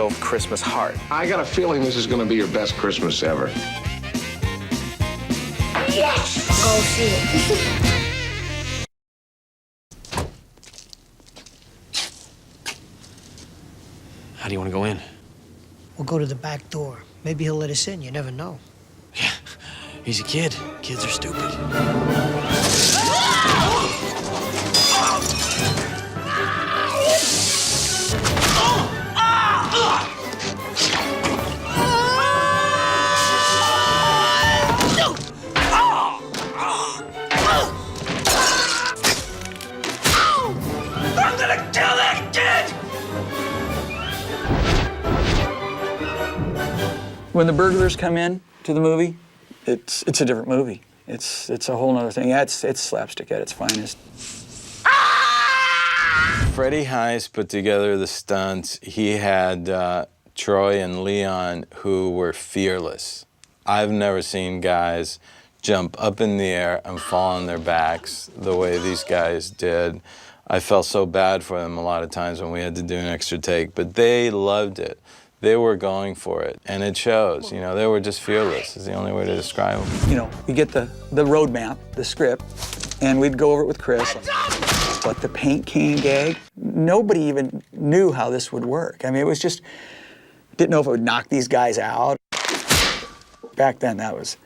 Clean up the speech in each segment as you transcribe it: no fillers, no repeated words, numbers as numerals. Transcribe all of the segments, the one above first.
real Christmas heart. I got a feeling this is going to be your best Christmas ever. Yes! Go see it. How do you want to go in? We'll go to the back door. Maybe he'll let us in. You never know. Yeah, he's a kid. Kids are stupid. I'm gonna kill that kid! When the burglars come in to the movie, it's a different movie. It's a whole other thing. Yeah, it's slapstick at its finest. Freddie Heist put together the stunts. He had Troy and Leon who were fearless. I've never seen guys jump up in the air and fall on their backs the way these guys did. I felt so bad for them a lot of times when we had to do an extra take, but they loved it. They were going for it, and it shows. You know, they were just fearless, is the only way to describe them. You know, we get the road map, the script, and we'd go over it with Chris. But the paint can gag, nobody even knew how this would work. I mean, it was just, didn't know if it would knock these guys out. Back then, that was,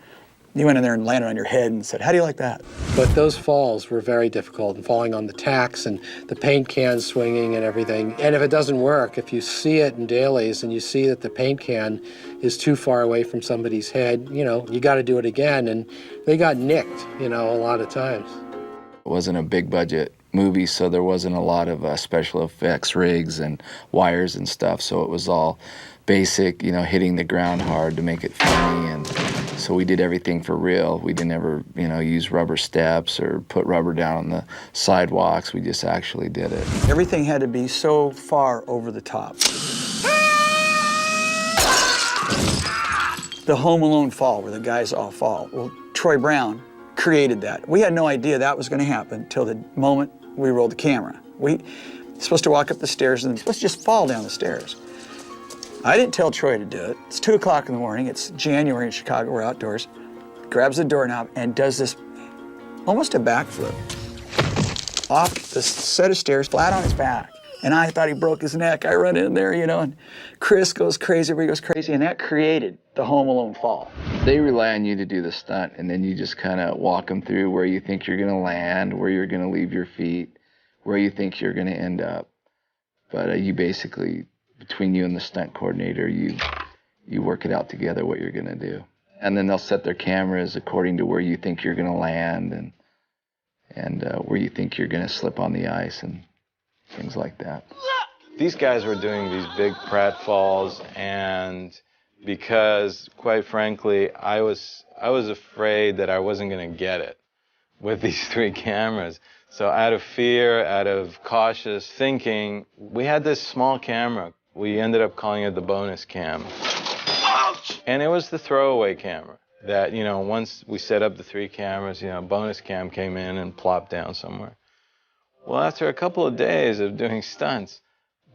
you went in there and landed on your head and said, how do you like that? But those falls were very difficult, and falling on the tacks and the paint cans swinging and everything. And if it doesn't work, if you see it in dailies and you see that the paint can is too far away from somebody's head, you know, you got to do it again. And they got nicked, you know, a lot of times. It wasn't a big budget movie, so there wasn't a lot of special effects rigs and wires and stuff, so it was all basic, you know, hitting the ground hard to make it funny. And so we did everything for real. We didn't ever, you know, use rubber steps or put rubber down on the sidewalks. We just actually did it. Everything had to be so far over the top. The Home Alone fall, where the guys all fall. Well, Troy Brown created that. We had no idea that was going to happen till the moment we rolled the camera. We supposed to walk up the stairs and supposed to just fall down the stairs. I didn't tell Troy to do it. It's 2 o'clock in the morning. It's January in Chicago. We're outdoors. Grabs the doorknob and does this almost a backflip off the set of stairs, flat on his back. And I thought he broke his neck. I run in there, you know, and Chris goes crazy, everybody goes crazy, and that created the Home Alone fall. They rely on you to do the stunt, and then you just kind of walk them through where you think you're going to land, where you're going to leave your feet, where you think you're going to end up. But you basically, between you and the stunt coordinator, you work it out together what you're going to do. And then they'll set their cameras according to where you think you're going to land and where you think you're going to slip on the ice and things like that. These guys were doing these big pratfalls, and because, quite frankly, I was afraid that I wasn't going to get it with these 3 cameras. So out of fear, out of cautious thinking, we had this small camera. We ended up calling it the bonus cam. And it was the throwaway camera that, you know, once we set up the 3 cameras, you know, bonus cam came in and plopped down somewhere. Well, after a couple of days of doing stunts,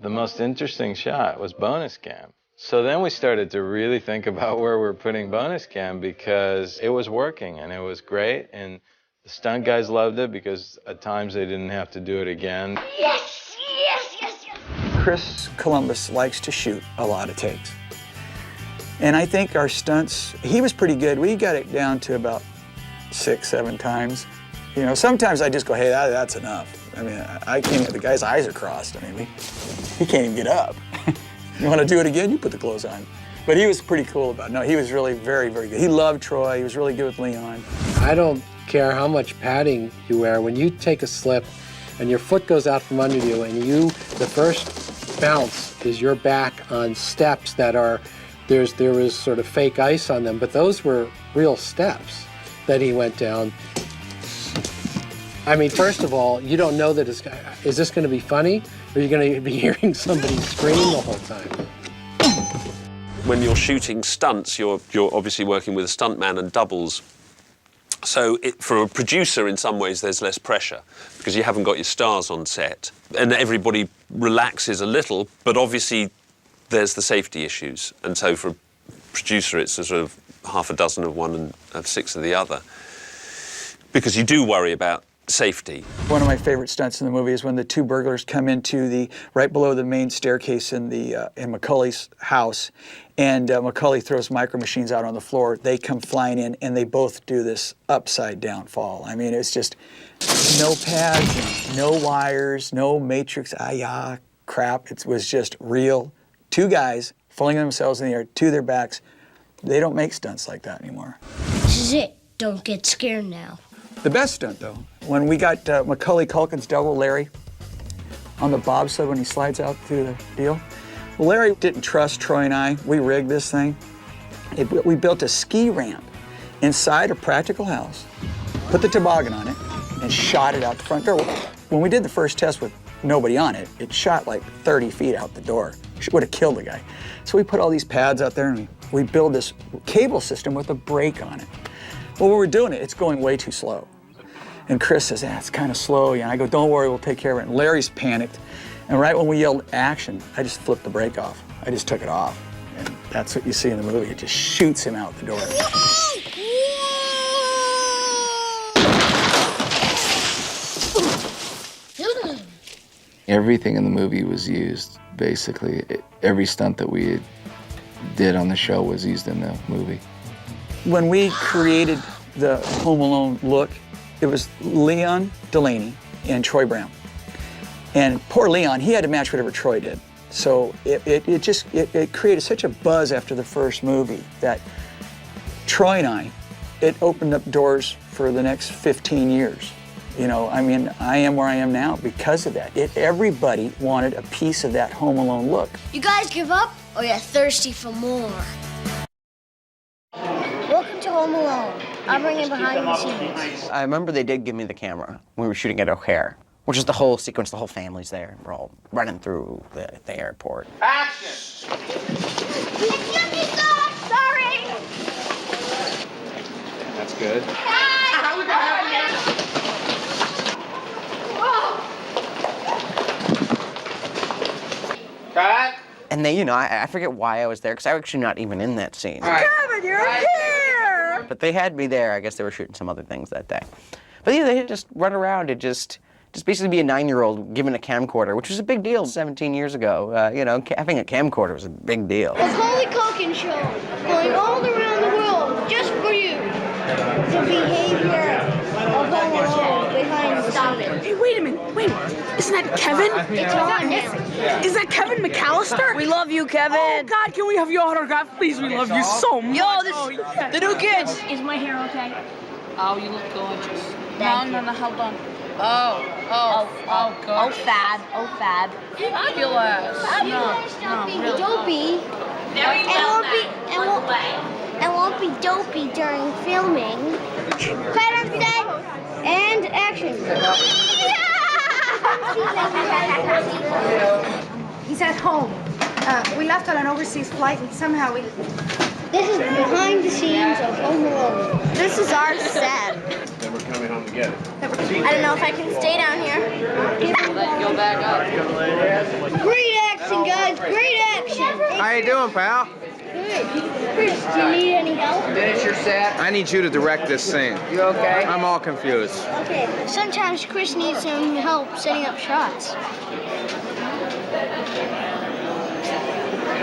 the most interesting shot was bonus cam. So then we started to really think about where we're putting bonus cam, because it was working and it was great. And the stunt guys loved it because at times they didn't have to do it again. Yes, yes, yes, yes. Chris Columbus likes to shoot a lot of takes. And I think our stunts, he was pretty good. We got it down to about 6, 7 times. You know, sometimes I just go, hey, that's enough. I mean, I can't, the guy's eyes are crossed. I mean, he can't even get up. You want to do it again? You put the clothes on. But he was pretty cool about it. No, he was really very, very good. He loved Troy. He was really good with Leon. I don't care how much padding you wear. When you take a slip and your foot goes out from under you and the first bounce is your back on steps that are, there was sort of fake ice on them, but those were real steps that he went down. I mean, first of all, you don't know that is this going to be funny, or are you going to be hearing somebody scream the whole time? When you're shooting stunts, you're obviously working with a stuntman and doubles. So for a producer, in some ways, there's less pressure because you haven't got your stars on set. And everybody relaxes a little, but obviously there's the safety issues. And so for a producer, it's a sort of half a dozen of one and of six of the other. Because you do worry about safety. One of my favorite stunts in the movie is when the two burglars come into the, right below the main staircase in Macaulay's house, and Macaulay throws micro machines out on the floor. They come flying in, and they both do this upside down fall. I mean, it's just no pads, no wires, no matrix, crap. It was just real. Two guys flinging themselves in the air to their backs. They don't make stunts like that anymore. This is it. Don't get scared now. The best stunt, though, when we got Macaulay Culkin's double, Larry, on the bobsled when he slides out through the deal. Well, Larry didn't trust Troy and I. We rigged this thing. We built a ski ramp inside a practical house, put the toboggan on it, and shot it out the front door. When we did the first test with nobody on it, it shot like 30 feet out the door. It would have killed the guy. So we put all these pads out there, and we build this cable system with a brake on it. Well, when we're doing it, it's going way too slow. And Chris says, it's kind of slow. And I go, don't worry, we'll take care of it. And Larry's panicked. And right when we yelled action, I just flipped the brake off. I just took it off. And that's what you see in the movie. It just shoots him out the door. Everything in the movie was used, basically. Every stunt that we did on the show was used in the movie. When we created the Home Alone look, it was Leon Delaney and Troy Brown. And poor Leon, he had to match whatever Troy did. So it created such a buzz after the first movie that Troy and I, it opened up doors for the next 15 years. You know, I mean, I am where I am now because of that. Everybody wanted a piece of that Home Alone look. You guys give up, or you're thirsty for more? Welcome to Home Alone. I'll bring you behind the scenes. I remember they did give me the camera when we were shooting at O'Hare, which is the whole sequence, the whole family's there. We're all running through the airport. Action! Excuse me, sir! Sorry! That's good. Cut! And they, you know, I forget why I was there, because I was actually not even in that scene. Kevin, you're here! But they had me there. I guess they were shooting some other things that day. But yeah, they had just run around and just basically be a 9-year-old given a camcorder, which was a big deal 17 years ago. You know, having a camcorder was a big deal. Macaulay Culkin show, going all around the world just for you. The behavior of Home Alone behind the scenes. Hey, wait a minute. Isn't that Kevin? It's on now. Is that Kevin McCallister? We love you, Kevin. Oh, God, can we have your autograph? Please, we love you so much. Yo, the new kids. Is my hair okay? Oh, you look gorgeous. Thank No, hold on. Oh, fab. Fabulous. Stop being dopey. And won't be dopey during filming. Cut on set and action. He's at home. We left on an overseas flight and somehow we... This is behind the scenes of Home Alone. This is our set. Then we're coming home together. I don't know if I can stay down here. Go back up. Great action, guys. Great action. How you doing, pal? Good. Chris, do you need any help? Finish your set. I need you to direct this scene. You okay? I'm all confused. Okay. Sometimes Chris needs some help setting up shots.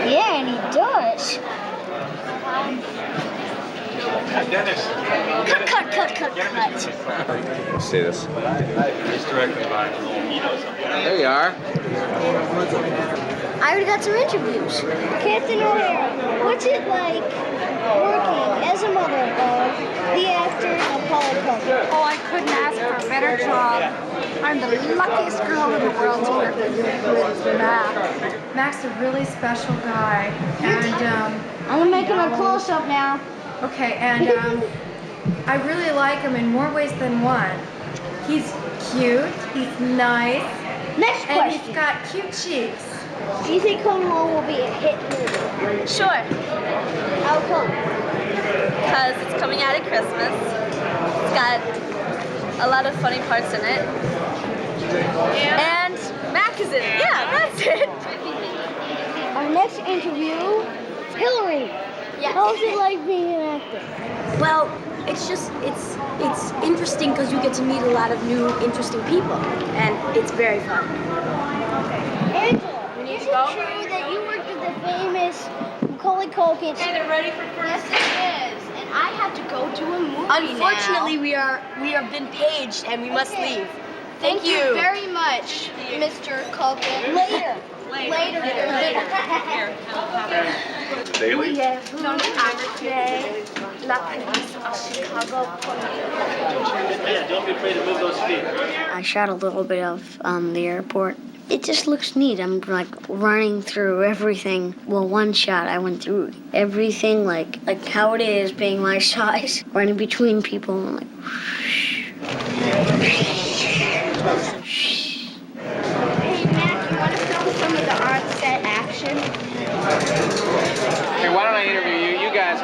Yeah, and he does. Dennis. Cut. Let's see this. It's directly by. There you are. I already got some interviews. Captain O'Hara, what's it like working as a mother of the actor Macaulay Culkin? Oh, I couldn't ask for a better job. I'm the luckiest girl in the world to work with Mac. Mac's a really special guy. And, I'm gonna make him a close-up now. okay, and I really like him in more ways than one. He's cute, he's nice, Next and question. he's got cute cheeks. Do you think Home Alone will be a hit movie? Sure, How come? because it's coming out at Christmas. It's got a lot of funny parts in it. And Mac is in it. Yeah, that's it. Our next interview, Hillary. Yeah. How was it like being an actor? Well, it's interesting because you get to meet a lot of new, interesting people, and it's very fun. Angela, is it true that you worked with the famous Macaulay Culkin? Hey, they're ready for first. Yes, it is. And I have to go to a movie Unfortunately, now. we have been paged, and we must leave. Thank you very much, Mr. Culkin. Later. Later. Daily? We have Blue today. La Police of Chicago. Don't be afraid to move those feet. I shot a little bit of the airport. It just looks neat. I'm like running through everything. Well, one shot I went through everything like how it is being my size, running between people and like. Hey, Matt, you want to film some of the on-set action? Hey, why don't I interview you? You guys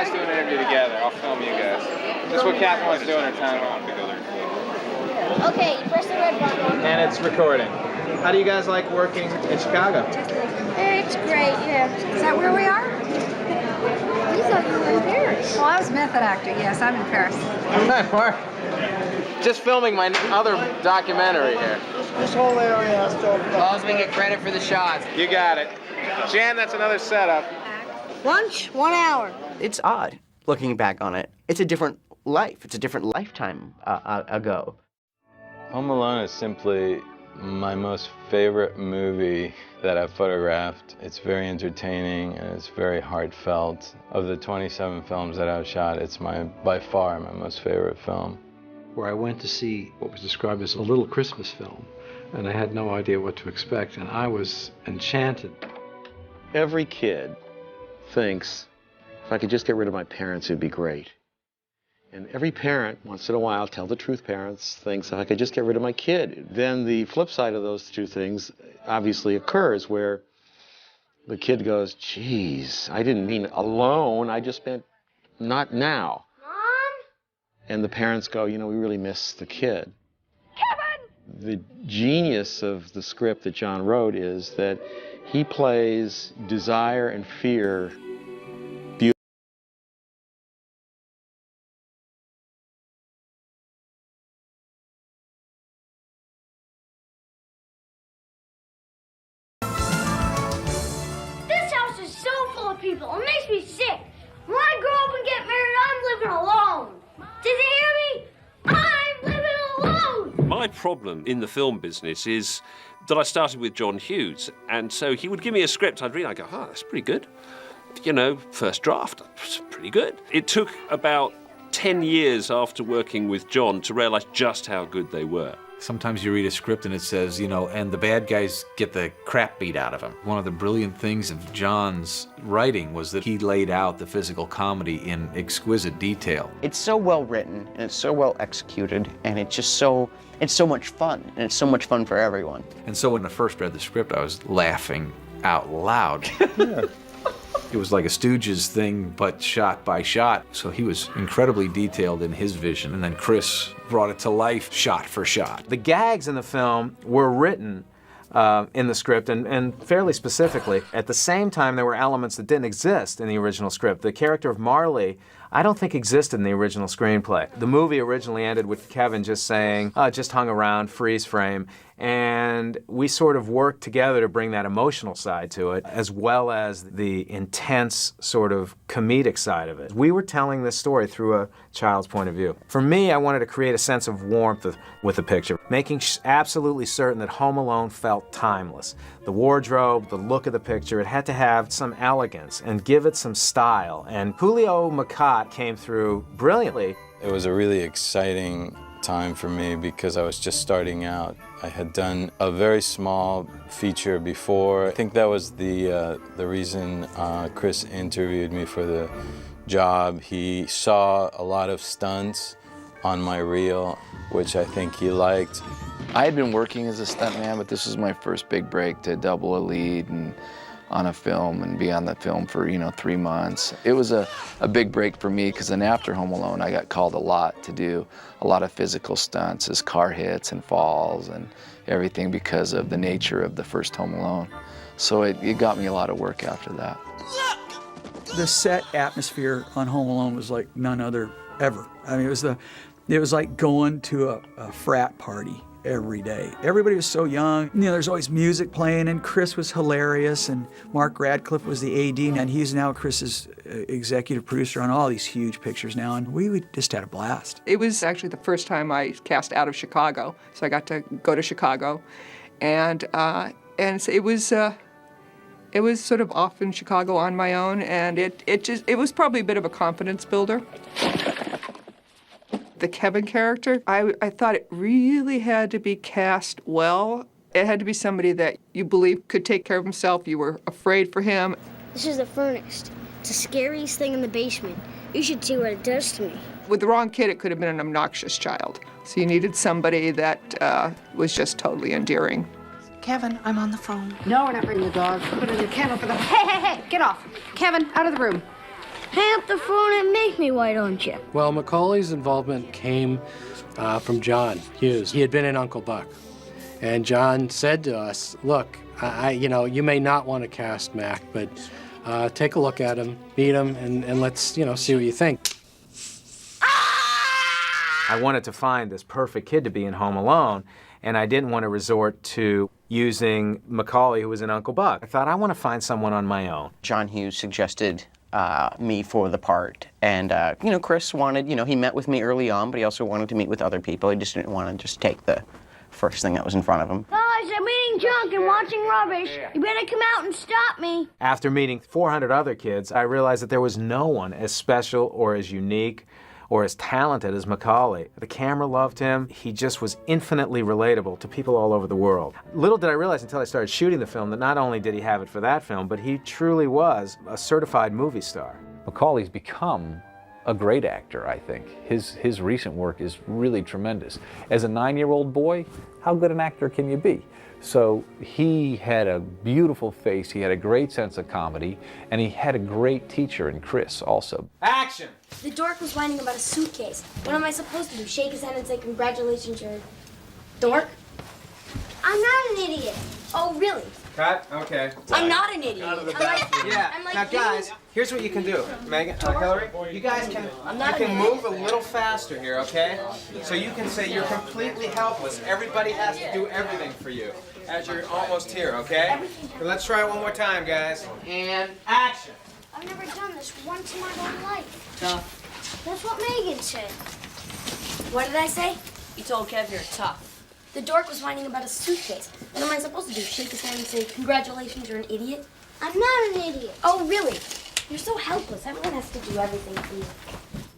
do an interview together. I'll film you guys. That's what Catherine wants to do in her time off. Okay, press the red button. And it's recording. How do you guys like working in Chicago? It's great, yeah. Is that where we are? You thought you were in Paris. Well, I was method actor. Yes, I'm in Paris. Hi, Mark. Just filming my other documentary here. This whole area has to open As long as we get credit for the shots. You got it. Jan, that's another setup. Lunch, 1 hour. It's odd looking back on it. It's a different life. It's a different lifetime ago. Home Alone is simply my most favorite movie that I've photographed. It's very entertaining and it's very heartfelt. Of the 27 films that I've shot, it's by far my most favorite film. Where I went to see what was described as a little Christmas film, and I had no idea what to expect, and I was enchanted. Every kid thinks, if I could just get rid of my parents, it'd be great. And every parent, once in a while, tell the truth parents, thinks, if I could just get rid of my kid. Then the flip side of those two things obviously occurs, where the kid goes, geez, I didn't mean alone, I just meant not now. And the parents go, you know, we really miss the kid. Kevin! The genius of the script that John wrote is that he plays desire and fear beautifully. This house is so full of people. It makes me sick. When I grow up and get married, I'm living alone. Did you hear me? I'm living alone. My problem in the film business is that I started with John Hughes, and so he would give me a script, I'd read, I'd go, oh, that's pretty good. You know, first draft, that's pretty good. It took about 10 years after working with John to realize just how good they were. Sometimes you read a script and it says, you know, and the bad guys get the crap beat out of them. One of the brilliant things of John's writing was that he laid out the physical comedy in exquisite detail. It's so well written and it's so well executed, and it's so much fun, and it's so much fun for everyone. And so when I first read the script, I was laughing out loud. It was like a Stooges thing, but shot by shot. So he was incredibly detailed in his vision, and then Chris brought it to life shot for shot. The gags in the film were written in the script, and fairly specifically. At the same time, there were elements that didn't exist in the original script. The character of Marley, I don't think existed in the original screenplay. The movie originally ended with Kevin just saying, just hung around, freeze frame, and we sort of worked together to bring that emotional side to it, as well as the intense sort of comedic side of it. We were telling this story through a child's point of view. For me, I wanted to create a sense of warmth with the picture, making absolutely certain that Home Alone felt timeless. The wardrobe, the look of the picture, it had to have some elegance and give it some style. And Julio Macat came through brilliantly. It was a really exciting time for me because I was just starting out. I had done a very small feature before. I think that was the reason Chris interviewed me for the job. He saw a lot of stunts on my reel, which I think he liked. I had been working as a stuntman, but this was my first big break to double a lead and on a film and be on the film for, 3 months. It was a big break for me because then after Home Alone, I got called a lot to do a lot of physical stunts as car hits and falls and everything because of the nature of the first Home Alone. So it got me a lot of work after that. The set atmosphere on Home Alone was like none other ever. I mean, it was like going to a frat party every day. Everybody was so young. You know, there's always music playing, and Chris was hilarious, and Mark Radcliffe was the AD, and he's now Chris's executive producer on all these huge pictures now, and we just had a blast. It was actually the first time I cast out of Chicago, so I got to go to Chicago, and it was sort of off in Chicago on my own, and it was probably a bit of a confidence builder. The Kevin character, I thought it really had to be cast well. It had to be somebody that you believe could take care of himself. You were afraid for him. This is the furnace. It's the scariest thing in the basement. You should see what it does to me. With the wrong kid, it could have been an obnoxious child. So you needed somebody that was just totally endearing. Kevin, I'm on the phone. No, we're not bringing the dog. Put it in the kennel for the... Hey, get off. Kevin, out of the room. Hang up the phone and make me, why don't you? Well, Macaulay's involvement came from John Hughes. He had been in Uncle Buck. And John said to us, look, you may not want to cast Mac, but take a look at him, meet him, and let's, see what you think. I wanted to find this perfect kid to be in Home Alone, and I didn't want to resort to using Macaulay, who was in Uncle Buck. I thought, I want to find someone on my own. John Hughes suggested me for the part, and Chris wanted, he met with me early on, but he also wanted to meet with other people. He just didn't want to just take the first thing that was in front of him. Guys, I'm eating junk and watching rubbish. You better come out and stop me. After meeting 400 other kids, I realized that there was no one as special or as unique or as talented as Macaulay. The camera loved him. He just was infinitely relatable to people all over the world. Little did I realize until I started shooting the film that not only did he have it for that film, but he truly was a certified movie star. Macaulay's become a great actor, I think. His recent work is really tremendous. As a 9-year-old boy, how good an actor can you be? So he had a beautiful face, he had a great sense of comedy, and he had a great teacher in Chris also. Action! The dork was whining about a suitcase. What am I supposed to do? Shake his hand and say, congratulations, you're a dork? I'm not an idiot. Oh, really? Cut? Okay. I'm not an idiot. Yeah. Now, guys, here's what you can do. Megan, Hillary, you guys can move a little faster here, okay? So you can say you're completely helpless. Everybody has to do everything for you as you're almost here, okay? So let's try it one more time, guys. And action. I've never done this once in my whole life. Tough. That's what Megan said. What did I say? You told Kev you're tough. The dork was whining about a suitcase. What am I supposed to do? Shake his hand and say, congratulations, you're an idiot? I'm not an idiot. Oh, really? You're so helpless. Everyone has to do everything for you.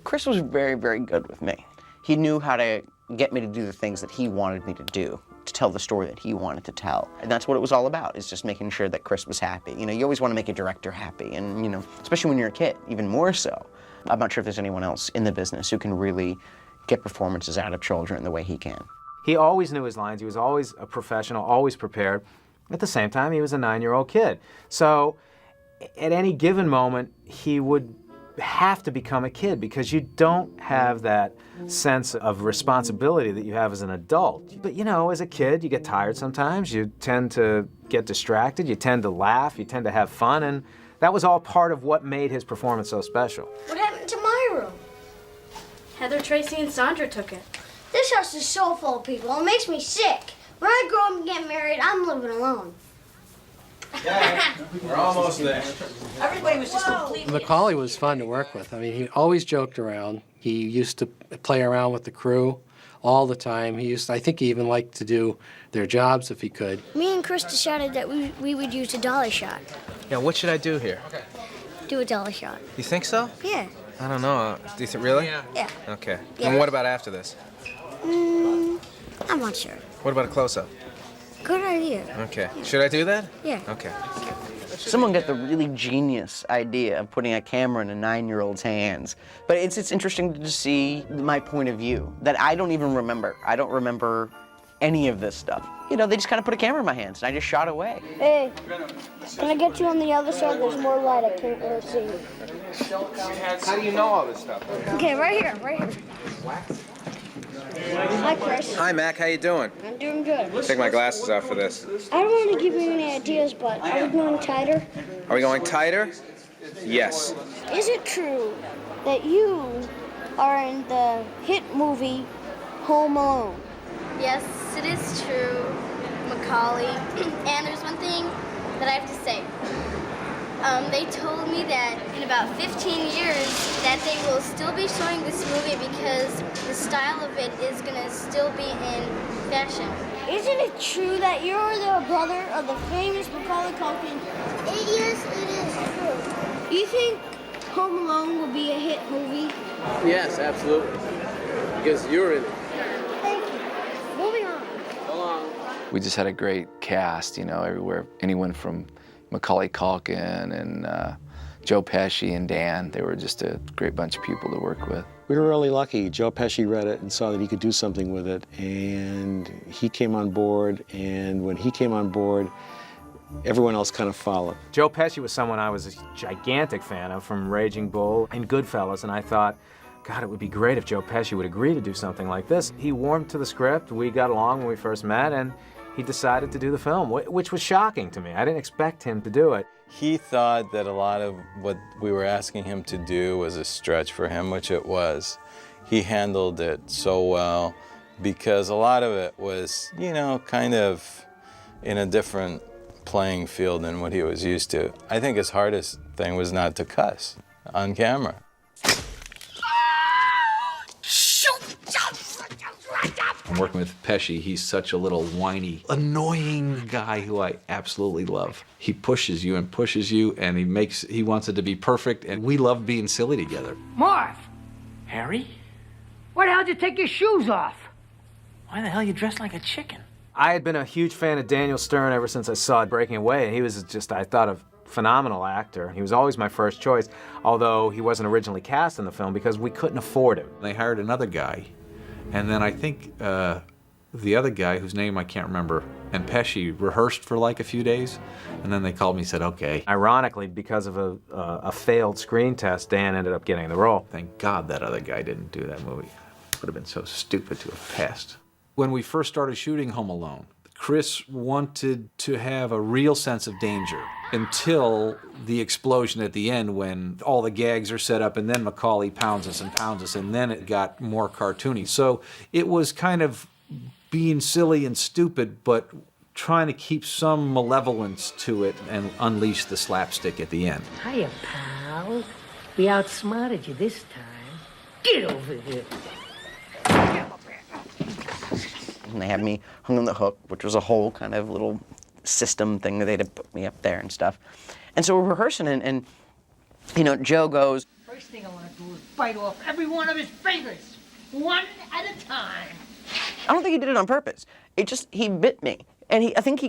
Chris was very, very good with me. He knew how to get me to do the things that he wanted me to do, to tell the story that he wanted to tell. And that's what it was all about, is just making sure that Chris was happy. You always want to make a director happy, and especially when you're a kid, even more so. I'm not sure if there's anyone else in the business who can really get performances out of children the way he can. He always knew his lines. He was always a professional, always prepared. At the same time, he was a 9-year-old kid. So at any given moment, he would have to become a kid because you don't have that sense of responsibility that you have as an adult. But as a kid, you get tired sometimes. You tend to get distracted. You tend to laugh. You tend to have fun. And that was all part of what made his performance so special. What happened to my room? Heather, Tracy, and Sandra took it. This house is so full of people. It makes me sick. When I grow up and get married, I'm living alone. Yeah, we're almost there. Everybody was just completely... Macaulay was fun to work with. I mean, he always joked around. He used to play around with the crew all the time. I think he even liked to do their jobs if he could. Me and Chris decided that we would use a dolly shot. Yeah, what should I do here? Do a dolly shot. You think so? Yeah. I don't know. Do you think really? Yeah. Okay. Yeah. And what about after this? I'm not sure. What about a close-up? Good idea. Okay. Should I do that? Yeah. Okay. Someone got the really genius idea of putting a camera in a 9-year-old's hands. But it's interesting to see my point of view that I don't even remember. I don't remember any of this stuff. They just kind of put a camera in my hands and I just shot away. Hey, can I get you on the other side? There's more light. I can't really see you. How do you know all this stuff? Okay, right here, right here. Hi, Chris. Hi, Mac. How you doing? I'm doing good. Take my glasses off for this. I don't want to give you any ideas, but are we going tighter? Are we going tighter? Yes. Is it true that you are in the hit movie Home Alone? Yes, it is true, Macaulay. And there's one thing that I have to say. They told me that in about 15 years that they will still be showing this movie because the style of it is going to still be in fashion. Isn't it true that you're the brother of the famous Macaulay Culkin? Yes, it is true. Do you think Home Alone will be a hit movie? Yes, absolutely. Because you're in it. Thank you. Moving on. We just had a great cast, you know, everywhere. Anyone from Macaulay Culkin and Joe Pesci and Dan. They were just a great bunch of people to work with. We were really lucky. Joe Pesci read it and saw that he could do something with it, and he came on board, and when he came on board, everyone else kind of followed. Joe Pesci was someone I was a gigantic fan of from Raging Bull and Goodfellas, and I thought, God, it would be great if Joe Pesci would agree to do something like this. He warmed to the script, we got along when we first met, and he decided to do the film, which was shocking to me. I didn't expect him to do it. He thought that a lot of what we were asking him to do was a stretch for him, which it was. He handled it so well because a lot of it was, you know, kind of in a different playing field than what he was used to. I think his hardest thing was not to cuss on camera. I'm working with Pesci. He's such a little whiny, annoying guy who I absolutely love. He pushes you, and he wants it to be perfect, and we love being silly together. Marv! Harry? Why the hell did you take your shoes off? Why the hell you dressed like a chicken? I had been a huge fan of Daniel Stern ever since I saw Breaking Away, and he was just, I thought, a phenomenal actor. He was always my first choice, although he wasn't originally cast in the film because we couldn't afford him. They hired another guy, and then I think the other guy, whose name I can't remember, and Pesci rehearsed for like a few days, and then they called me and said, okay. Ironically, because of a failed screen test, Dan ended up getting the role. Thank God that other guy didn't do that movie. It would have been so stupid to have passed. When we first started shooting Home Alone, Chris wanted to have a real sense of danger until the explosion at the end when all the gags are set up and then Macaulay pounds us, and then it got more cartoony. So it was kind of being silly and stupid, but trying to keep some malevolence to it and unleash the slapstick at the end. Hiya, pal. We outsmarted you this time. Get over here. And they had me hung on the hook, which was a whole kind of little system thing that they'd have put me up there and stuff. And so we're rehearsing, and you know, Joe goes, First thing I want to do is bite off every one of his fingers, one at a time. I don't think he did it on purpose. He bit me. And I think he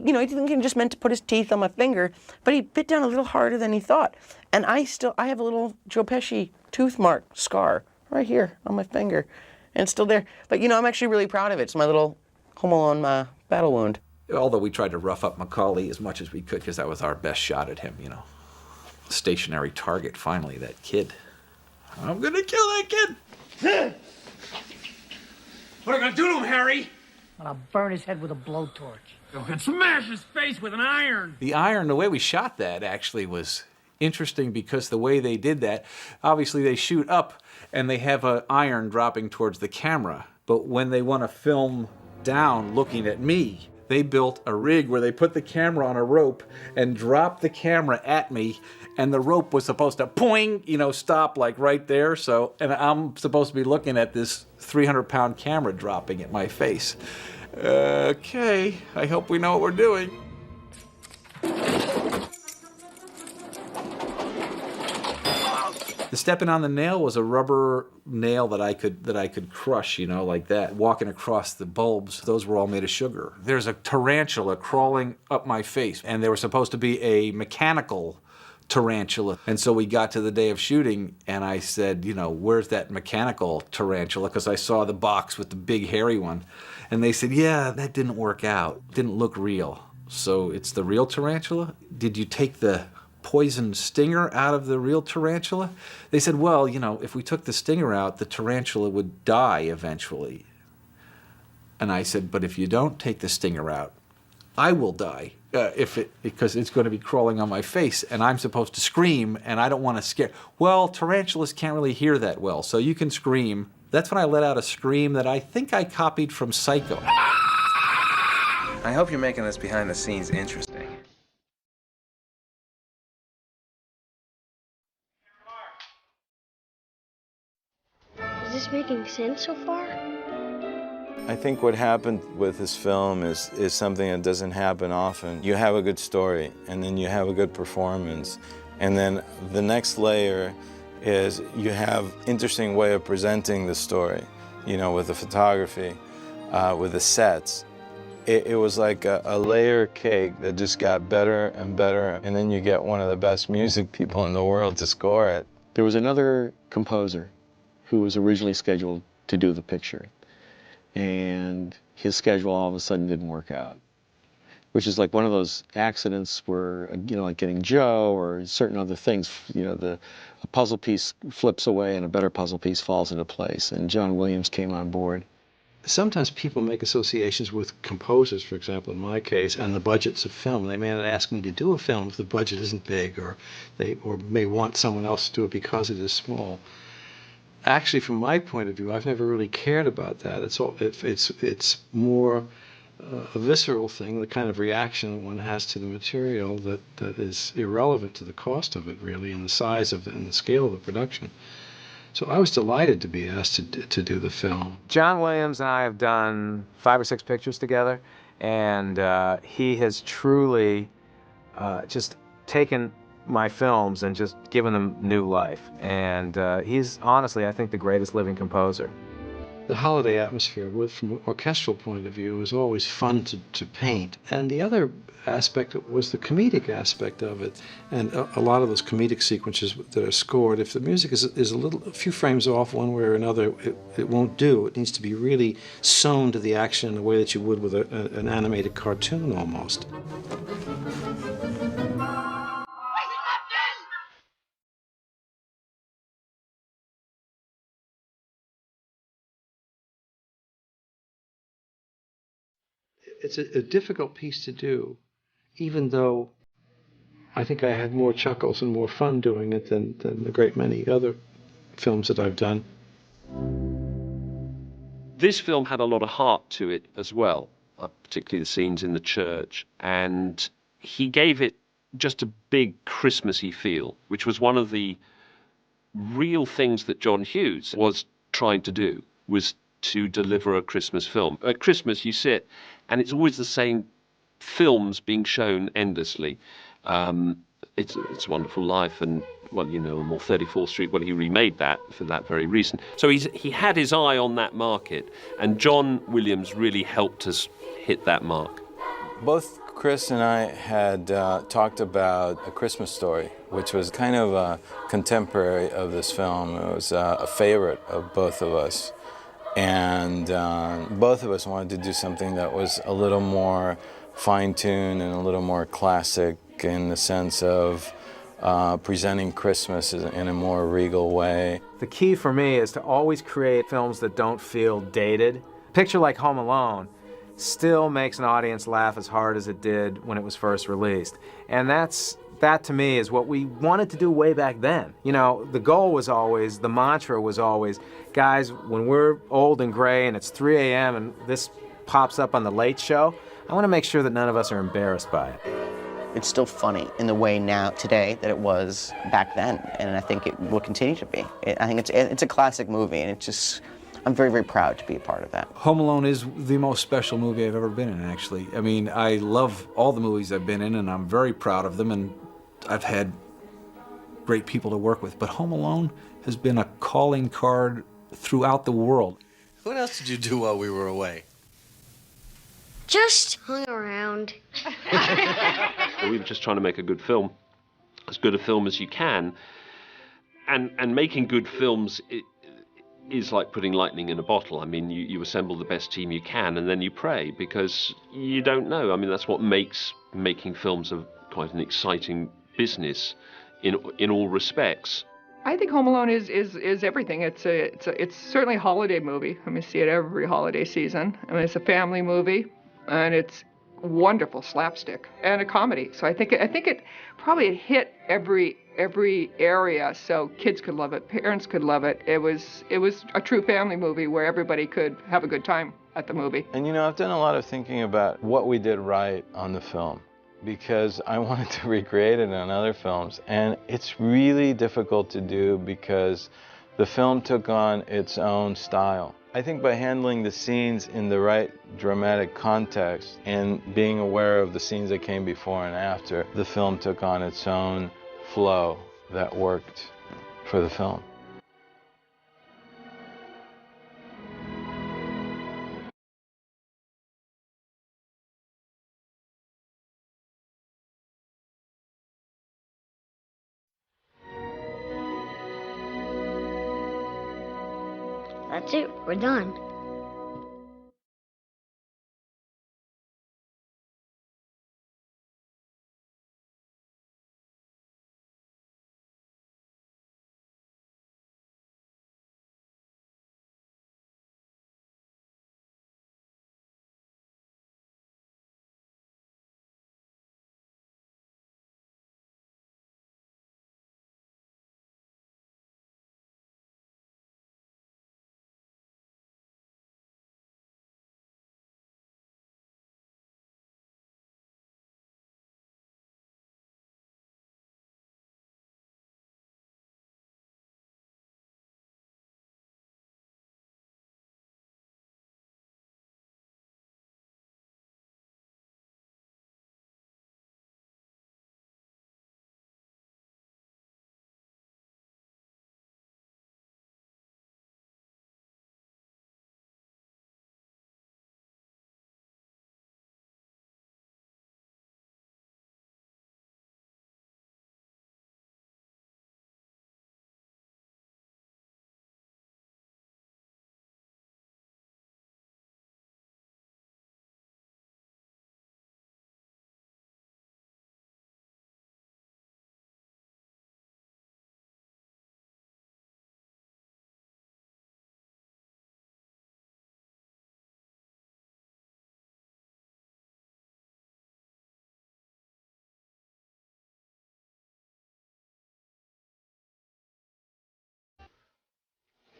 just meant to put his teeth on my finger, but he bit down a little harder than he thought. And I have a little Joe Pesci tooth mark scar right here on my finger. And it's still there. But you know, I'm actually really proud of it. It's my little Home Alone battle wound. Although we tried to rough up Macaulay as much as we could because that was our best shot at him, you know. Stationary target, finally, that kid. I'm gonna kill that kid! What are you gonna do to him, Harry? I'm gonna burn his head with a blowtorch. You can smash his face with an iron. The iron, the way we shot that actually was interesting because the way they did that, obviously they shoot up and they have an iron dropping towards the camera. But when they want to film down looking at me, they built a rig where they put the camera on a rope and dropped the camera at me, and the rope was supposed to poing, you know, stop like right there. So, and I'm supposed to be looking at this 300-pound camera dropping at my face. Okay, I hope we know what we're doing. The stepping on the nail was a rubber nail that I could crush, you know, like that, walking across the bulbs. Those were all made of sugar. There's a tarantula crawling up my face, and they were supposed to be a mechanical tarantula. And so we got to the day of shooting, and I said, you know, where's that mechanical tarantula? Because I saw the box with the big hairy one. And they said, yeah, that didn't work out. Didn't look real. So it's the real tarantula? Did you take the poison stinger out of the real tarantula? They said, well, you know, if we took the stinger out, the tarantula would die eventually. And I said, but if you don't take the stinger out, I will die because it's going to be crawling on my face, and I'm supposed to scream, and I don't want to scare. Well, tarantulas can't really hear that well, so you can scream. That's when I let out a scream that I think I copied from Psycho. I hope you're making this behind the scenes interesting. Is this making sense so far? I think what happened with this film is something that doesn't happen often. You have a good story, and then you have a good performance, and then the next layer is you have interesting way of presenting the story, you know, with the photography, with the sets. It was like a layer cake that just got better and better, and then you get one of the best music people in the world to score it. There was another composer who was originally scheduled to do the picture, and his schedule all of a sudden didn't work out, which is like one of those accidents where, you know, like getting Joe or certain other things, you know, a puzzle piece flips away and a better puzzle piece falls into place, and John Williams came on board. Sometimes people make associations with composers, for example, in my case, and the budgets of film. They may not ask me to do a film if the budget isn't big, or they may want someone else to do it because it is small. Actually, from my point of view, I've never really cared about that. It's more a visceral thing, the kind of reaction one has to the material that is irrelevant to the cost of it, really, and the size of it and the scale of the production. So I was delighted to be asked to do the film. John Williams and I have done 5 or 6 pictures together, and he has truly just taken my films and just given them new life. And he's honestly, I think, the greatest living composer. The holiday atmosphere, from an orchestral point of view, was always fun to paint. And the other aspect was the comedic aspect of it. And a lot of those comedic sequences that are scored, if the music is a few frames off one way or another, it won't do. It needs to be really sewn to the action in the way that you would with an animated cartoon almost. It's a difficult piece to do, even though I think I had more chuckles and more fun doing it than a great many other films that I've done. This film had a lot of heart to it as well, particularly the scenes in the church, and he gave it just a big Christmassy feel, which was one of the real things that John Hughes was trying to do, was to deliver a Christmas film. At Christmas, you sit, and it's always the same films being shown endlessly. It's a Wonderful Life, and, well, you know, more 34th Street. Well, he remade that for that very reason. So he had his eye on that market, and John Williams really helped us hit that mark. Both Chris and I had talked about A Christmas Story, which was kind of a contemporary of this film. It was a favorite of both of us. And both of us wanted to do something that was a little more fine-tuned and a little more classic in the sense of presenting Christmas in a more regal way. The key for me is to always create films that don't feel dated. A picture like Home Alone still makes an audience laugh as hard as it did when it was first released. And that to me is what we wanted to do way back then. You know, the goal was always, the mantra was always, guys, when we're old and gray and it's 3 a.m. and this pops up on the Late Show, I want to make sure that none of us are embarrassed by it. It's still funny in the way now, today, that it was back then, and I think it will continue to be. I think it's a classic movie, and it's just, I'm very, very proud to be a part of that. Home Alone is the most special movie I've ever been in, actually. I mean, I love all the movies I've been in, and I'm very proud of them, and I've had great people to work with, but Home Alone has been a calling card throughout the world. What else did you do while we were away? Just hung around. We were just trying to make a good film, as good a film as you can. And making good films is like putting lightning in a bottle. I mean, you assemble the best team you can, and then you pray, because you don't know. I mean, that's what makes making films quite an exciting business in all respects. I think Home Alone is everything. It's certainly a holiday movie. I mean, see it every holiday season. I mean, it's a family movie, and it's wonderful slapstick and a comedy. So I think it probably hit every area. So kids could love it, parents could love it. It was a true family movie where everybody could have a good time at the movie. And you know, I've done a lot of thinking about what we did right on the film, because I wanted to recreate it in other films, and it's really difficult to do because the film took on its own style. I think by handling the scenes in the right dramatic context and being aware of the scenes that came before and after, the film took on its own flow that worked for the film. That's it. We're done.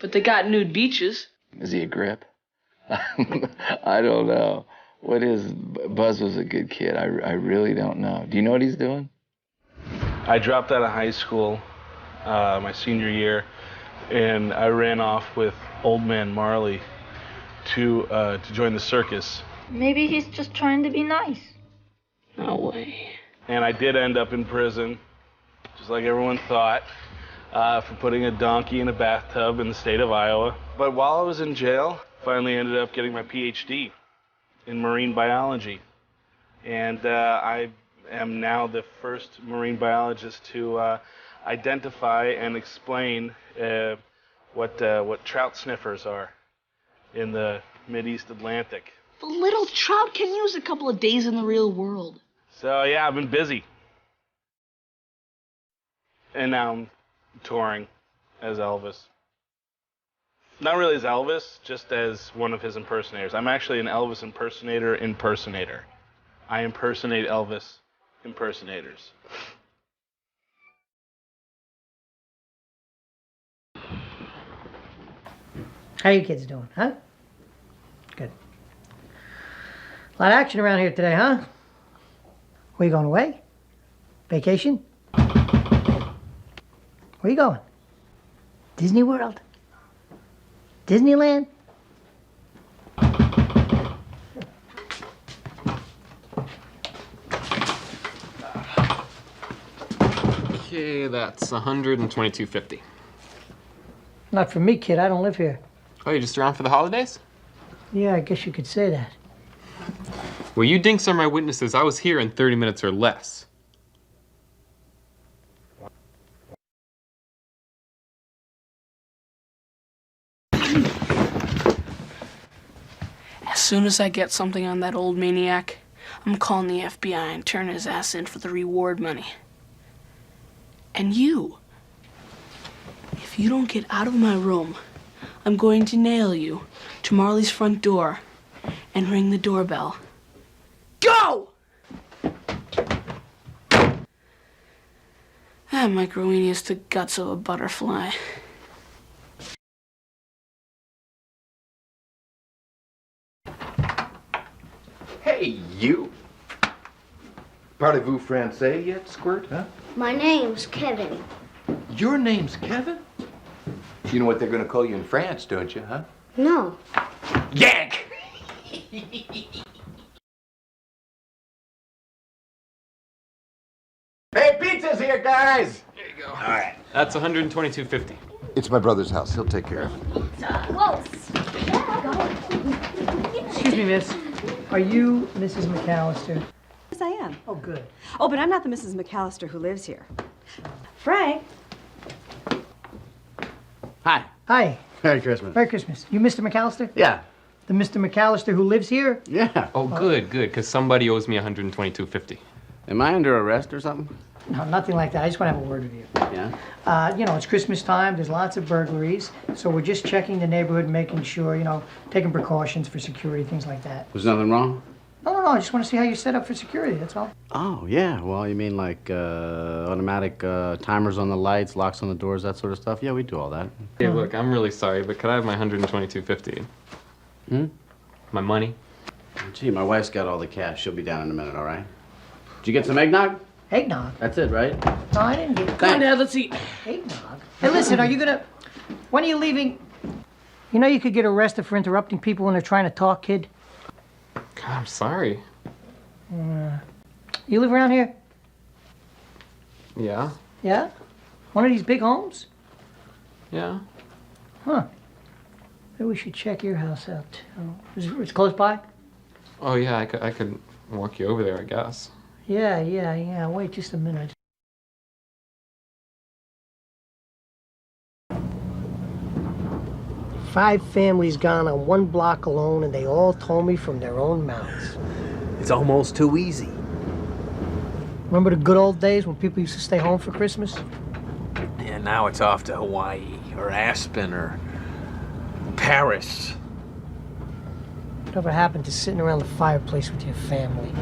But they got nude beaches. Is he a grip? I don't know. What is... Buzz was a good kid. I really don't know. Do you know what he's doing? I dropped out of high school my senior year, and I ran off with Old Man Marley to join the circus. Maybe he's just trying to be nice. No way. And I did end up in prison, just like everyone thought, for putting a donkey in a bathtub in the state of Iowa. But while I was in jail, finally ended up getting my PhD in marine biology. And I am now the first marine biologist to identify and explain what trout sniffers are in the Mid-East Atlantic. The little trout can use a couple of days in the real world. So yeah, I've been busy. And now I'm touring as Elvis. Not really as Elvis, just as one of his impersonators. I'm actually an Elvis impersonator. I impersonate Elvis impersonators. How you kids doing, huh? Good. A lot of action around here today, huh? Where you going away? Vacation? Where you going? Disney World? Disneyland? Okay, that's $122.50. Not for me, kid. I don't live here. Oh, you're just around for the holidays? Yeah, I guess you could say that. Well, you dinks are my witnesses. I was here in 30 minutes or less. As soon as I get something on that old maniac, I'm calling the FBI and turning his ass in for the reward money. And you, If you don't get out of my room, I'm going to nail you to Marley's front door and ring the doorbell. Go! That microwini is the guts of a butterfly. Hey, you. Parlez-vous français yet, Squirt, huh? My name's Kevin. Your name's Kevin? You know what they're gonna call you in France, don't you, huh? No. Yank! Hey, pizza's here, guys! There you go. All right. That's $122.50. It's my brother's house. He'll take care of it. Whoa. Excuse me, miss. Are you Mrs. McCallister? Yes, I am. Oh, good. Oh, but I'm not the Mrs. McCallister who lives here. Frank. Hi. Hi. Merry Christmas. Merry Christmas. You Mr. McCallister? Yeah. The Mr. McCallister who lives here? Yeah. Oh, good, because somebody owes me $122.50. Am I under arrest or something? No, nothing like that. I just want to have a word with you. Yeah. You know, it's Christmas time. There's lots of burglaries. So we're just checking the neighborhood, making sure, you know, taking precautions for security, things like that. There's nothing wrong? No. I just want to see how you're set up for security, that's all. Oh, yeah. Well, you mean like automatic timers on the lights, locks on the doors, that sort of stuff? Yeah, we do all that. Hey, look, I'm really sorry, but could I have my $122.50? Hmm? My money? Gee, my wife's got all the cash. She'll be down in a minute, all right? Did you get some eggnog? Eggnog? That's it, right? No, I didn't get it. Come on, Dad, let's eat. Eggnog? Hey, listen, are you gonna... When are you leaving? You know you could get arrested for interrupting people when they're trying to talk, kid? God, I'm sorry. You live around here? Yeah? Yeah? One of these big homes? Yeah? Huh. Maybe we should check your house out, too. It's close by? Oh, yeah, I could walk you over there, I guess. Yeah. Wait just a minute. Five families gone on one block alone, and they all told me from their own mouths. It's almost too easy. Remember the good old days when people used to stay home for Christmas? And now it's off to Hawaii or Aspen or Paris. Whatever happened to sitting around the fireplace with your family?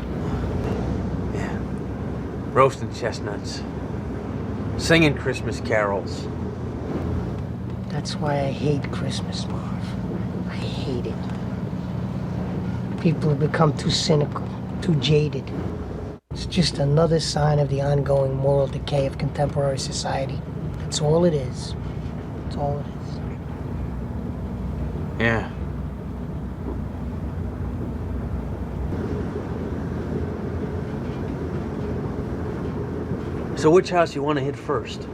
Roasting chestnuts. Singing Christmas carols. That's why I hate Christmas, Marv. I hate it. People have become too cynical, too jaded. It's just another sign of the ongoing moral decay of contemporary society. That's all it is. That's all it is. Yeah. So which house you want to hit first?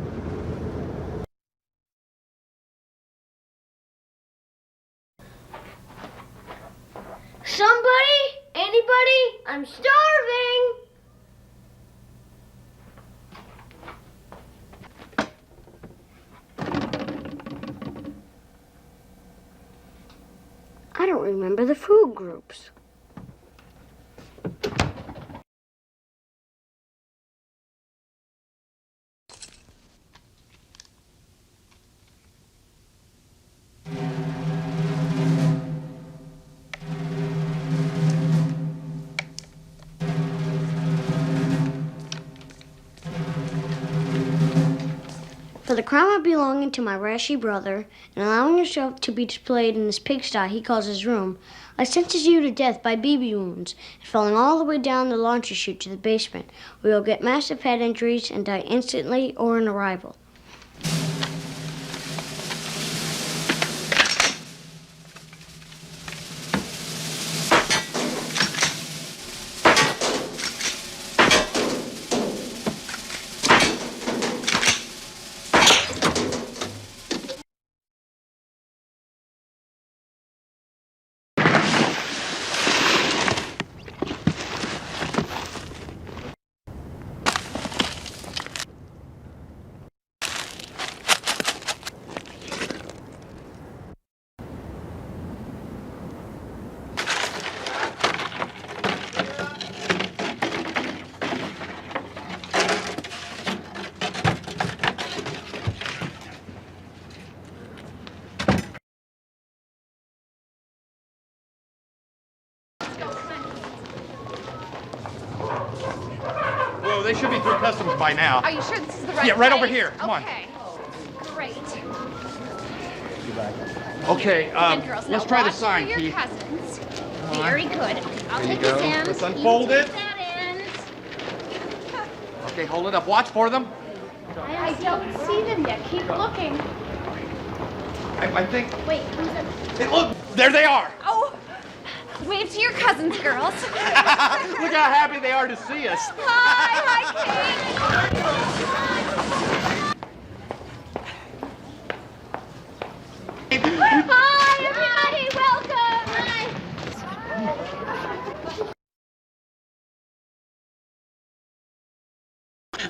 Somebody? Anybody? I'm starving! I don't remember the food groups. For the crime of belonging to my rashy brother and allowing yourself to be displayed in this pigsty he calls his room, I sentence you to death by BB wounds and falling all the way down the laundry chute to the basement, where you'll get massive head injuries and die instantly or on arrival. through customs by now. Are you sure this is the right Yeah, right place? over here. Come on. Okay. Great. Okay, Good girls. let's Now try the watch sign, for your Keith. cousins. Very good. I'll There you take go. this end. Let's You unfold take it. that end. Okay, hold it up. Watch for them. I don't see them yet. Keep looking. I think. Wait, who's that? Hey, look, there they are. Oh, wave to your cousins, girls. Look how happy they are to see us. Hi, Kate. Hi, everybody. Welcome.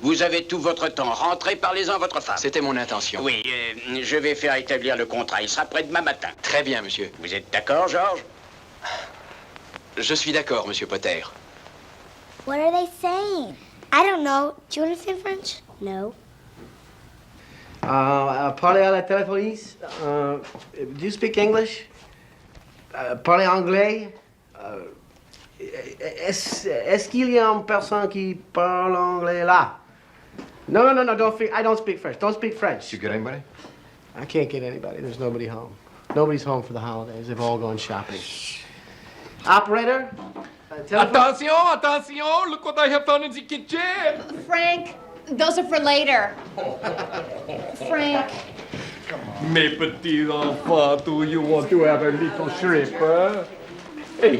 Vous avez tout votre temps. Rentrez, parlez-en à votre femme. C'était mon intention. Oui, je vais faire établir le contrat. Il sera prêt demain matin. Très bien, monsieur. Vous êtes d'accord, Georges? Je suis d'accord, monsieur Potter. What are they saying? I don't know. Do you understand French? No. Parlez à la téléphonique. Do you speak English? Parlez anglais. Est-ce qu'il y a une personne qui parle anglais là? No, I don't speak French. Don't speak French. You get anybody? I can't get anybody. There's nobody home. Nobody's home for the holidays. They've all gone shopping. Operator? Attention, attention! Look what I have found in the kitchen! Frank, those are for later. Frank. Mes petits enfants, do you want to have a little shrimp, huh? Hey.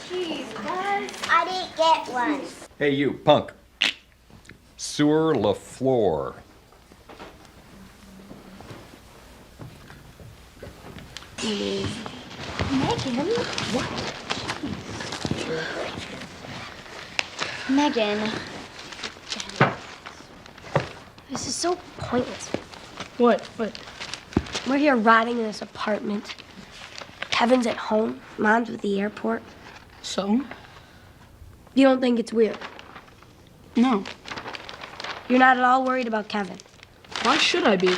Jeez, Buzz. I didn't get one. Hey, you, punk. Sur le floor. Megan? What? Megan. This is so pointless. What? We're here rotting in this apartment. Kevin's at home. Mom's at the airport. So? You don't think it's weird? No. You're not at all worried about Kevin. Why should I be?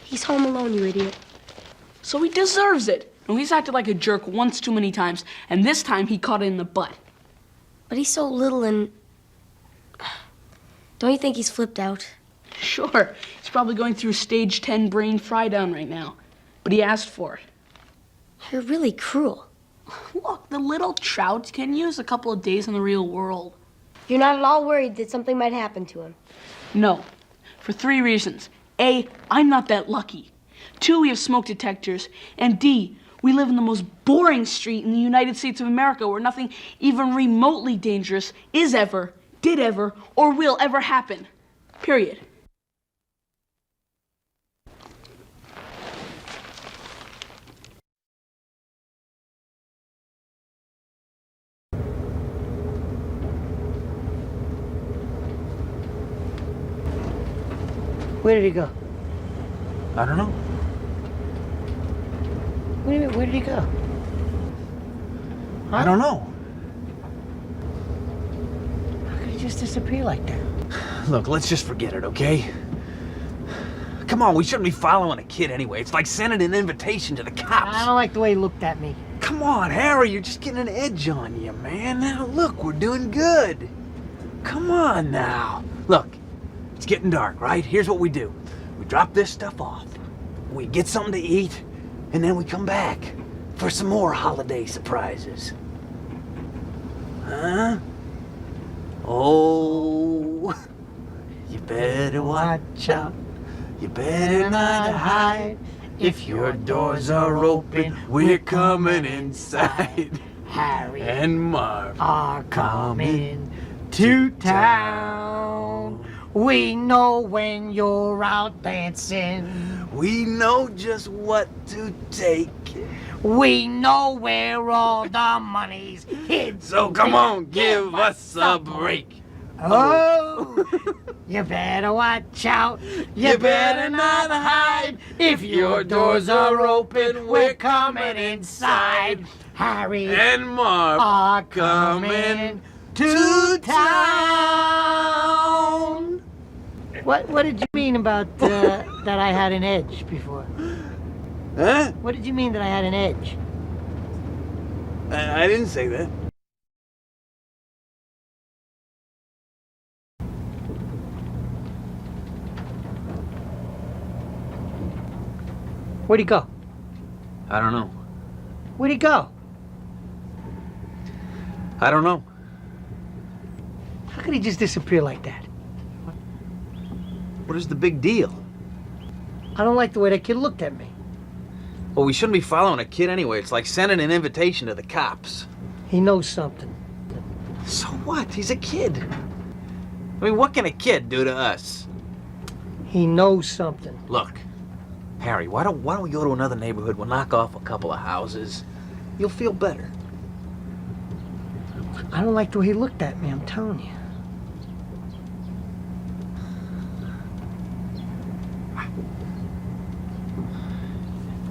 He's home alone, you idiot. So he deserves it. No, he's acted like a jerk once too many times, and this time he caught it in the butt. But he's so little and... Don't you think he's flipped out? Sure. He's probably going through stage 10 brain fry down right now. But he asked for it. You're really cruel. Look, the little trout can use a couple of days in the real world. You're not at all worried that something might happen to him. No. For 3 reasons. A, I'm not that lucky. 2, we have smoke detectors. And D, we live in the most boring street in the United States of America where nothing even remotely dangerous is ever, did ever, or will ever happen. Period. Where did he go? I don't know. What do you mean, where did he go? I don't know. How could he just disappear like that? Look, let's just forget it, okay? Come on, we shouldn't be following a kid anyway. It's like sending an invitation to the cops. I don't like the way he looked at me. Come on, Harry, you're just getting an edge on you, man. Now, look, we're doing good. Come on now. Look, it's getting dark, right? Here's what we do. We drop this stuff off. We get something to eat, and then we come back for some more holiday surprises. Huh? Oh, you better watch out. You better not hide. If your doors are open, we're coming inside. Harry and Marv are coming to town. We know when you're out dancing. We know just what to take. We know where all the money's hid. So come on, give us a break. Oh, you better watch out. You better not hide. If your doors are open, we're coming inside. Harry and Marv are coming to town. What did you mean about that I had an edge before? Huh? What did you mean that I had an edge? I didn't say that. Where'd he go? I don't know. Where'd he go? I don't know. How could he just disappear like that? What is the big deal? I don't like the way that kid looked at me. Well, we shouldn't be following a kid anyway. It's like sending an invitation to the cops. He knows something. So what? He's a kid. I mean, what can a kid do to us? He knows something. Look, Harry, why don't we go to another neighborhood? We'll knock off a couple of houses. You'll feel better. I don't like the way he looked at me, I'm telling you.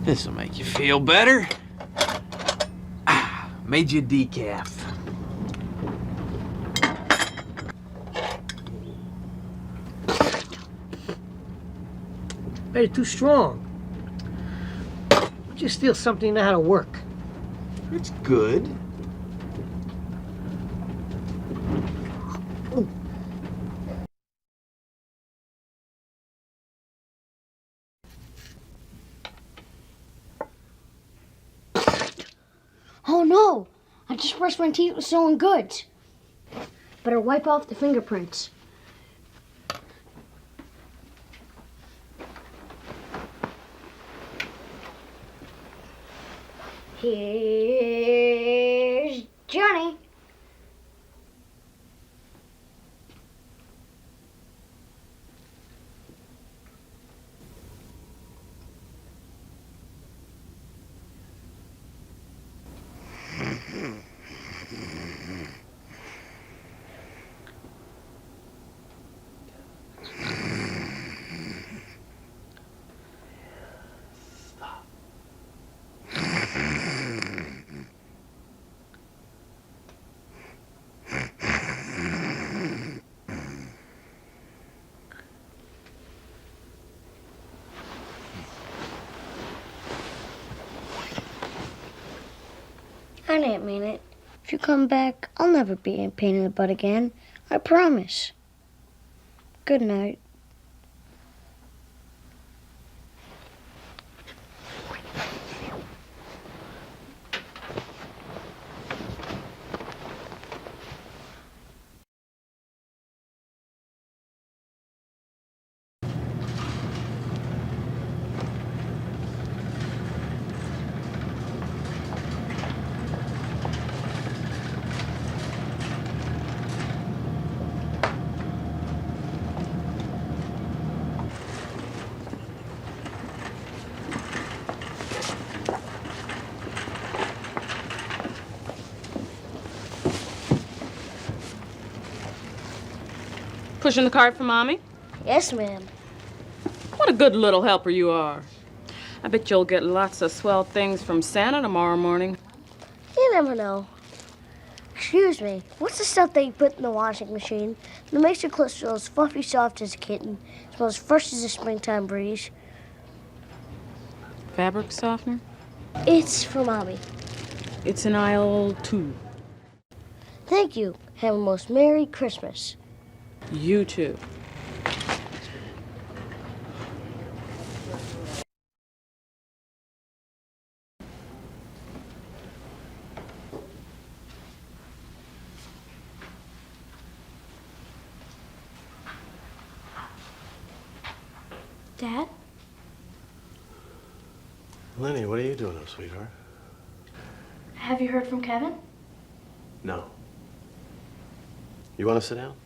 This'll make you feel better. Made you decaf. Better too strong. Just steal something that know how to work. It's good. Oh no! I just brushed my teeth with someone good. Better wipe off the fingerprints. Here's Johnny. I didn't mean it. If you come back, I'll never be a pain in the butt again. I promise. Good night. Pushing the cart for Mommy? Yes, ma'am. What a good little helper you are. I bet you'll get lots of swell things from Santa tomorrow morning. You never know. Excuse me, what's the stuff that you put in the washing machine that makes your clothes feel as fluffy soft as a kitten, smells fresh as a springtime breeze? Fabric softener? It's for Mommy. It's in aisle 2. Thank you. Have a most Merry Christmas. You too. Dad? Lenny, what are you doing up, sweetheart? Have you heard from Kevin? No. You want to sit down?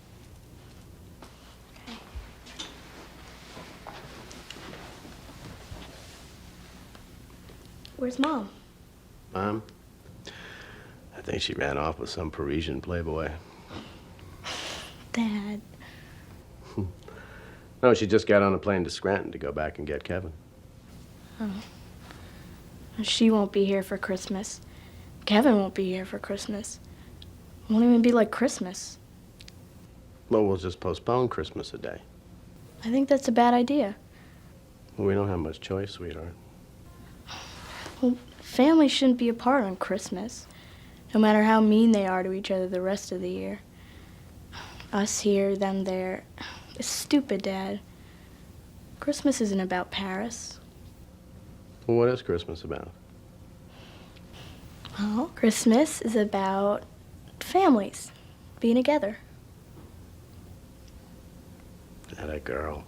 Where's Mom? Mom? I think she ran off with some Parisian playboy. Dad. No, she just got on a plane to Scranton to go back and get Kevin. Oh. She won't be here for Christmas. Kevin won't be here for Christmas. It won't even be like Christmas. Well, we'll just postpone Christmas a day. I think that's a bad idea. We don't have much choice, sweetheart. Well, family shouldn't be apart on Christmas, no matter how mean they are to each other the rest of the year. Us here, them there. It's stupid, Dad. Christmas isn't about Paris. Well, what is Christmas about? Well, Christmas is about families being together. That a girl.